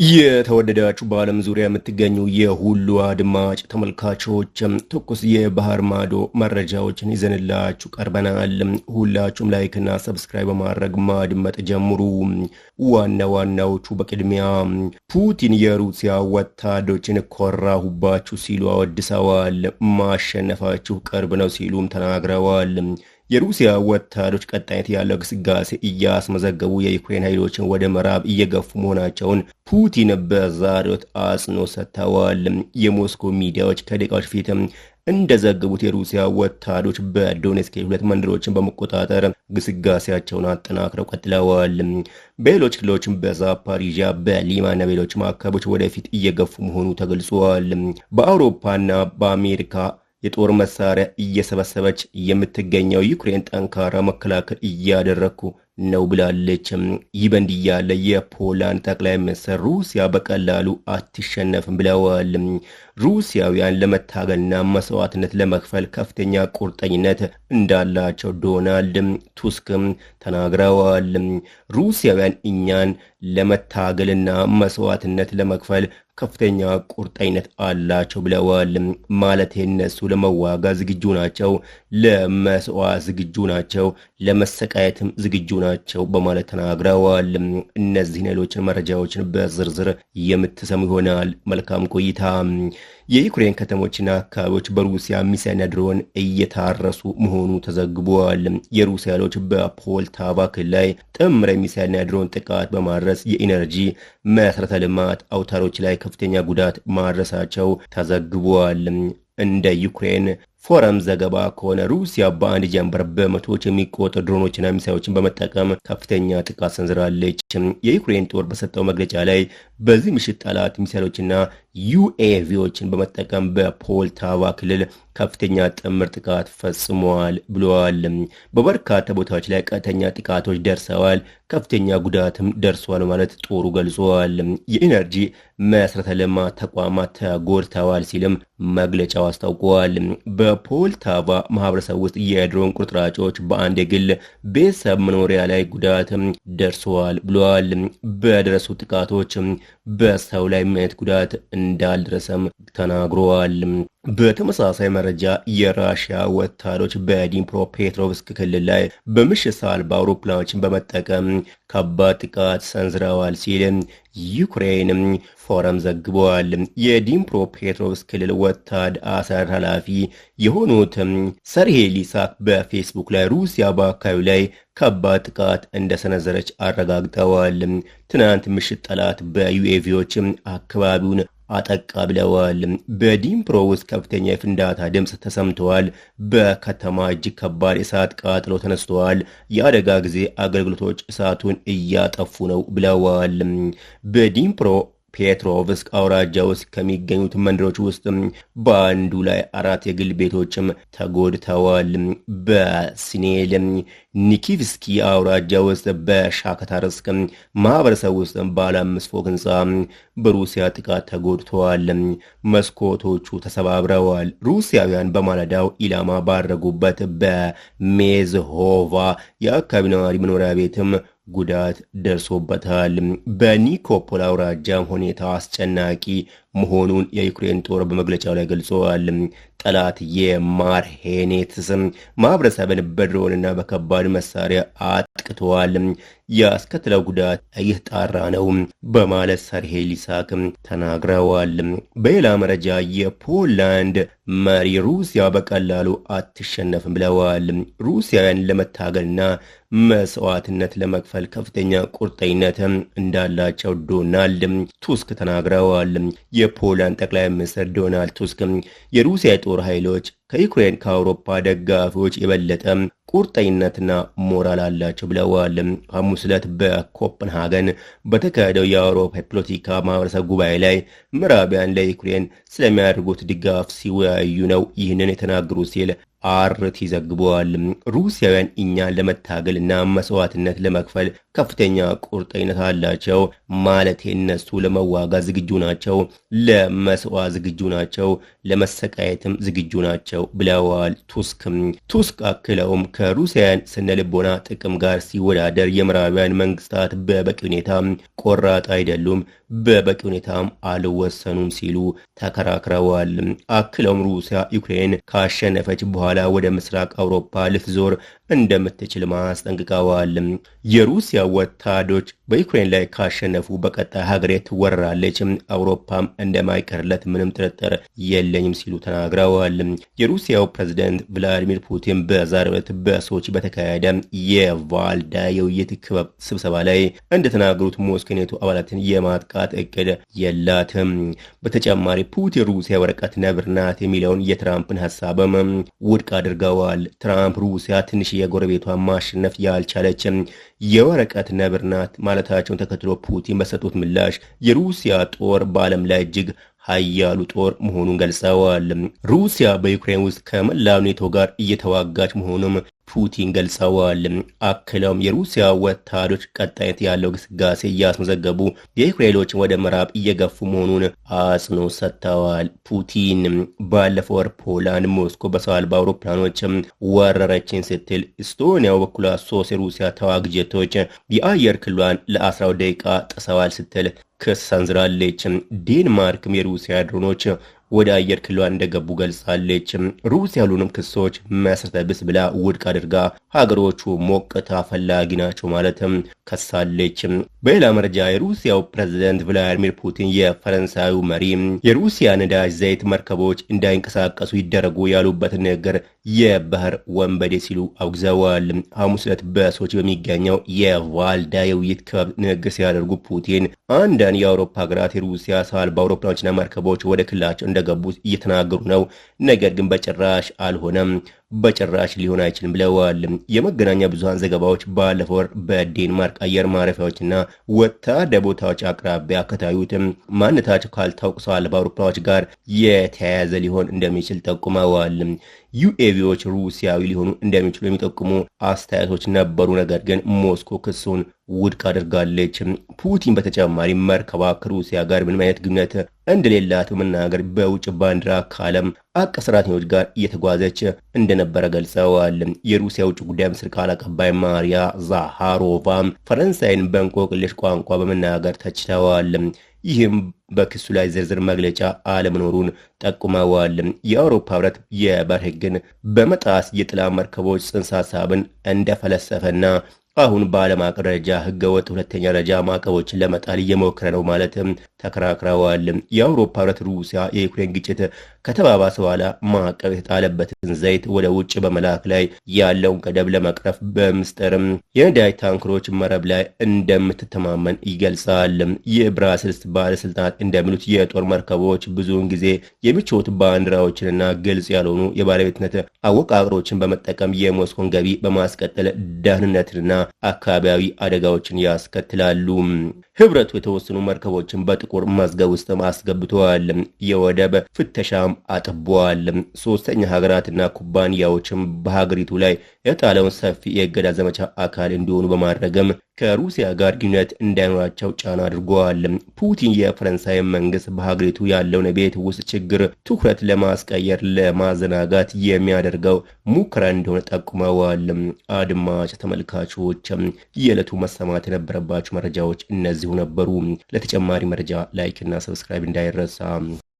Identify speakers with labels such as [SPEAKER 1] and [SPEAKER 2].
[SPEAKER 1] የተወደዳችሁ በዓለም ዙሪያ የምትገኙ የሁሉ አድማጭ ተመልካቾች ትኩስ የባህር ማዶ መረጃዎችን ይዘንላችሁ ቀርበናል። ሁላችሁም ላይክና ሰብስክራይብ በማድረግ ማድመጥ ጀምሩ። ዋና ዋናዎቹ በቅድሚያ ፑቲን የሩሲያ ወታደሮችን ኮራሁባችሁ ሲሉ አወድሰዋል። ማሸነፋችሁ ቅርብ ነው ሲሉም ተናግረዋል። የሩሲያ ወታደሮች ቀጣይነት ያለው ግስጋሴ እያስመዘገቡ የዩክሬን ኃይሎችን ወደ ምዕራብ እየገፉ መሆናቸውን ፑቲን በዛሬው ዕለት አጽንኦት ሰጥተዋል። የሞስኮ ሚዲያዎች ከደቂቃዎች ፊት እንደዘገቡት የሩሲያ ወታደሮች በዶኔትስክ ሁለት መንደሮችን በመቆጣጠር ግስጋሴያቸውን አጠናክረው ቀጥለዋል። በሌሎች ክልሎችም በዛፓሪዣ በሊማና በሌሎችም አካባቢዎች ወደፊት እየገፉ መሆኑ ተገልጿል። በአውሮፓና በአሜሪካ የጦር መሳሪያ እየሰበሰበች የምትገኘው ዩክሬን ጠንካራ መከላከል እያደረኩ ነው ብላለች። ይህ በእንዲህ ያለ የፖላንድ ጠቅላይ ሚኒስትር ሩሲያ በቀላሉ አትሸነፍም ብለዋል። ሩሲያውያን ለመታገልና መስዋዕትነት ለመክፈል ከፍተኛ ቁርጠኝነት እንዳላቸው ዶናልድ ቱስክም ተናግረዋል። ሩሲያውያን እኛን ለመታገልና መስዋዕትነት ለመክፈል ከፍተኛ ቁርጠኝነት አላቸው ብለዋል። ማለት እነሱ ለመዋጋት ዝግጁ ናቸው፣ ለመስዋዕት ዝግጁ ናቸው፣ ለመሰቃየትም ዝግጁ ናቸው በማለት ተናግረዋል። እነዚህን ሌሎችን መረጃዎችን በዝርዝር የምትሰሙ ይሆናል። መልካም ቆይታ። የዩክሬን ከተሞችና አካባቢዎች በሩሲያ ሚሳይልና ድሮን እየታረሱ መሆኑ ተዘግቧል። የሩሲያ ኃይሎች በፖልታቫ ክልል ላይ ጥምር ሚሳይልና ድሮን ጥቃት በማድረስ የኢነርጂ መሰረተ ልማት አውታሮች ላይ ከፍተኛ ጉዳት ማድረሳቸው ተዘግቧል። እንደ ዩክሬን ፎረም ዘገባ ከሆነ ሩሲያ በአንድ ጀንበር በመቶዎች የሚቆጠሩ ድሮኖችና ሚሳይሎችን በመጠቀም ከፍተኛ ጥቃት ሰንዝራለች። የዩክሬን ጦር በሰጠው መግለጫ ላይ በዚህ ምሽት ጠላት ሚሳይሎችና ዩኤቪዎችን በመጠቀም በፖልታቫ ክልል ከፍተኛ ጥምር ጥቃት ፈጽመዋል ብለዋል። በበርካታ ቦታዎች ላይ ቀጥተኛ ጥቃቶች ደርሰዋል፣ ከፍተኛ ጉዳትም ደርሷል ማለት ጦሩ ገልጿል። የኢነርጂ መሰረተ ልማት ተቋማት ተጎድተዋል ሲልም መግለጫው አስታውቀዋል። በፖልታቫ ማህበረሰብ ውስጥ የድሮን ቁርጥራጮች በአንድ የግል ቤተሰብ መኖሪያ ላይ ጉዳት ደርሰዋል ብለዋል። በደረሱ ጥቃቶች በሰው ላይ ምንም ጉዳት እንዳልደረሰም ተናግረዋል። በተመሳሳይ መረጃ የራሽያ ወታደሮች በዲኒፕሮፔትሮቭስክ ክልል ላይ በምሽት አልባ አውሮፕላኖችን በመጠቀም ከባድ ጥቃት ሰንዝረዋል ሲል ዩክሬን ፎረም ዘግበዋል። የዲኒፕሮፔትሮቭስክ ክልል ወታደር አሰር ኃላፊ የሆኑት ሰርሄ ሊሳክ በፌስቡክ ላይ ሩሲያ በአካባቢው ላይ ከባድ ጥቃት እንደሰነዘረች አረጋግጠዋል። ትናንት ምሽት ጠላት በዩኤቪዎች አካባቢውን አጠቃ ብለዋል። በዲኒፕሮ ውስጥ ከፍተኛ የፍንዳታ ድምፅ ተሰምተዋል። በከተማ እጅግ ከባድ የእሳት ቃጠሎ ተነስተዋል። የአደጋ ጊዜ አገልግሎቶች እሳቱን እያጠፉ ነው ብለዋል። በዲኒፕሮ ፔትሮቭስክ አውራጃ ውስጥ ከሚገኙት መንደሮች ውስጥ በአንዱ ላይ 4 የግል ቤቶችም ተጎድተዋል። በሲኔል ኒኪቭስኪ አውራጃ ውስጥ በሻከታርስክ ማህበረሰብ ውስጥ ባለ 5 ፎቅ ህንፃ በሩሲያ ጥቃት ተጎድተዋል። መስኮቶቹ ተሰባብረዋል። ሩሲያውያን በማለዳው ኢላማ ባረጉበት በሜዝሆቫ የአካባቢ ነዋሪ መኖሪያ ቤትም ጉዳት ደርሶበታል። በኒኮፖል አውራጃም ሁኔታ አስጨናቂ መሆኑን የዩክሬን ጦር በመግለጫው ላይ ገልጸዋል። ጠላት የማርሄኔትስ ማህበረሰብን በድሮንና በከባድ መሳሪያ አጥቅተዋል፣ ያስከተለው ጉዳት እየተጣራ ነው በማለት ሰርሄ ሊሳክ ተናግረዋል። በሌላ መረጃ የፖላንድ መሪ ሩሲያ በቀላሉ አትሸነፍም ብለዋል። ሩሲያውያን ለመታገልና መስዋዕትነት ለመክፈል ከፍተኛ ቁርጠኝነት እንዳላቸው ዶናልድ ቱስክ ተናግረዋል። የፖላንድ ጠቅላይ ሚኒስትር ዶናልድ ቱስክ የሩሲያ የጦር ኃይሎች ከዩክሬን ከአውሮፓ ደጋፊዎች የበለጠ ቁርጠኝነትና ሞራል አላቸው ብለዋል። ሐሙስ ዕለት በኮፐንሃገን በተካሄደው የአውሮፓ የፖለቲካ ማህበረሰብ ጉባኤ ላይ ምዕራባውያን ለዩክሬን ስለሚያደርጉት ድጋፍ ሲወያዩ ነው ይህንን የተናገሩ ሲል አርቲ ዘግበዋል። ሩሲያውያን እኛን ለመታገልና መስዋዕትነት ለመክፈል ከፍተኛ ቁርጠኝነት አላቸው ማለት እነሱ ለመዋጋት ዝግጁ ናቸው፣ ለመስዋዕት ዝግጁ ናቸው፣ ለመሰቃየትም ዝግጁ ናቸው ብለዋል ቱስክ አክለውም ከሩሲያን ስነልቦና ጥቅም ጋር ሲወዳደር የምዕራባውያን መንግስታት በበቂ ሁኔታ ቆራጥ አይደሉም፣ በበቂ ሁኔታም አልወሰኑም ሲሉ ተከራክረዋል። አክለውም ሩሲያ ዩክሬን ካሸነፈች በኋላ ወደ ምስራቅ አውሮፓ ልትዞር እንደምትችል ማስጠንቅቀዋል። የሩሲያ ወታደሮች በዩክሬን ላይ ካሸነፉ በቀጣይ ሀገሬ ትወረራለች፣ አውሮፓም እንደማይቀርለት ምንም ጥርጥር የለኝም ሲሉ ተናግረዋል። የሩሲያው ፕሬዝዳንት ቭላዲሚር ፑቲን በዛሬው ዕለት በሶቺ በተካሄደ የቫልዳ የውይይት ክበብ ስብሰባ ላይ እንደተናገሩት ሞስኮ ኔቶ አባላትን የማጥቃት እቅድ የላትም። በተጨማሪ ፑቲን ሩሲያ ወረቀት ነብር ናት የሚለውን የትራምፕን ሀሳብም ውድቅ አድርገዋል። ትራምፕ ሩሲያ ትንሽ የጎረቤቷን ማሸነፍ ያልቻለች የወረቀት ነብር ናት ማለታቸውን ተከትሎ ፑቲን በሰጡት ምላሽ የሩሲያ ጦር በዓለም ላይ እጅግ ኃያሉ ጦር መሆኑን ገልጸዋል። ሩሲያ በዩክሬን ውስጥ ከመላው ኔቶ ጋር እየተዋጋች መሆኑም ፑቲን ገልጸዋል። አክለውም የሩሲያ ወታደሮች ቀጣይነት ያለው ግስጋሴ እያስመዘገቡ የዩክሬን ኃይሎችን ወደ ምዕራብ እየገፉ መሆኑን አጽንኦት ሰጥተዋል። ፑቲን ባለፈው ወር ፖላንድ ሞስኮ በሰው አልባ አውሮፕላኖች ወረረችን ስትል፣ ኢስቶኒያ በኩሏ 3 የሩሲያ ተዋጊ ጀቶች የአየር ክልሏን ለ12 ደቂቃ ጥሰዋል ስትል ክስ ሰንዝራለች። ዴንማርክም የሩሲያ ድሮኖች ወደ አየር ክልሏ እንደገቡ ገልጻለች። ሩሲያ ሁሉንም ክሶች መሰረተ ቢስ ብላ ውድቅ አድርጋ ሀገሮቹ ሞቅታ ፈላጊ ናቸው ማለትም ከሳለች። በሌላ መረጃ የሩሲያው ፕሬዝዳንት ቭላዲሚር ፑቲን የፈረንሳዩ መሪ የሩሲያ ነዳጅ ዘይት መርከቦች እንዳይንቀሳቀሱ ይደረጉ ያሉበትን ንግግር የባህር ወንበዴ ሲሉ አውግዘዋል። ሐሙስ ዕለት በሶቺ በሚገኘው የቫልዳ የውይይት ክበብ ንግግር ሲያደርጉ ፑቲን አንዳንድ የአውሮፓ ሀገራት የሩሲያ ሰው አልባ አውሮፕላኖችና መርከቦች ወደ ክልላቸው እንደገቡ እየተናገሩ ነው፣ ነገር ግን በጭራሽ አልሆነም፣ በጭራሽ ሊሆን አይችልም ብለዋል። የመገናኛ ብዙሃን ዘገባዎች ባለፈው ወር በዴንማርክ አየር ማረፊያዎችና ወታደር ቦታዎች አቅራቢያ ከታዩት ማንነታቸው ካልታወቁ ሰው አልባ አውሮፕላኖች ጋር የተያያዘ ሊሆን እንደሚችል ጠቁመዋል። ዩኤቪዎች ሩሲያዊ ሊሆኑ እንደሚችሉ የሚጠቁሙ አስተያየቶች ነበሩ፣ ነገር ግን ሞስኮ ክሱን ውድቅ አድርጋለች። ፑቲን በተጨማሪ መርከቧ ከሩሲያ ጋር ምንም አይነት ግንኙነት እንደሌላት በመናገር በውጭ ባንዲራ ከዓለም አቀፍ ሰራተኞች ጋር እየተጓዘች እንደነበረ ገልጸዋል። የሩሲያ ውጭ ጉዳይ ሚኒስትር ቃል አቀባይ ማሪያ ዛሃሮቫ ፈረንሳይን በእንቆቅልሽ ቋንቋ በመናገር ተችተዋል። ይህም በክሱ ላይ ዝርዝር መግለጫ አለመኖሩን ጠቁመዋል። የአውሮፓ ህብረት የባህር ሕግን በመጣስ የጥላ መርከቦች ጽንሰ ሀሳብን እንደፈለሰፈና አሁን በዓለም አቀፍ ደረጃ ህገወጥ ሁለተኛ ደረጃ ማዕቀቦችን ለመጣል እየሞከረ ነው ማለትም ተከራክረዋል። የአውሮፓ ህብረት ሩሲያ የዩክሬን ግጭት ከተባባሰ በኋላ ማዕቀብ የተጣለበትን ዘይት ወደ ውጭ በመላክ ላይ ያለውን ገደብ ለመቅረፍ በምስጢርም የነዳጅ ታንከሮች መረብ ላይ እንደምትተማመን ይገልጻል። የብራስልስ ባለስልጣናት እንደሚሉት የጦር መርከቦች ብዙውን ጊዜ የሚቾት ባንዲራዎችንና ግልጽ ያልሆኑ የባለቤትነት አወቃቀሮችን በመጠቀም የሞስኮን ገቢ በማስቀጠል ደህንነትንና አካባቢያዊ አደጋዎችን ያስከትላሉ። ህብረቱ የተወሰኑ መርከቦችን በጥቁር መዝገብ ውስጥ አስገብተዋል። የወደብ ፍተሻም አጥቧል። ሶስተኛ ሀገራትና ኩባንያዎችም በሀገሪቱ ላይ የጣለውን ሰፊ የእገዳ ዘመቻ አካል እንዲሆኑ በማድረግም ከሩሲያ ጋር ግንኙነት እንዳይኖራቸው ጫና አድርገዋል። ፑቲን የፈረንሳይ መንግስት በሀገሪቱ ያለውን የቤት ውስጥ ችግር ትኩረት ለማስቀየር ለማዘናጋት የሚያደርገው ሙከራ እንደሆነ ጠቁመዋል። አድማጭ ተመልካቾች የዕለቱ መሰማት የነበረባቸው መረጃዎች እነዚሁ ነበሩ። ለተጨማሪ መረጃ ላይክ እና ሰብስክራይብ እንዳይረሳ።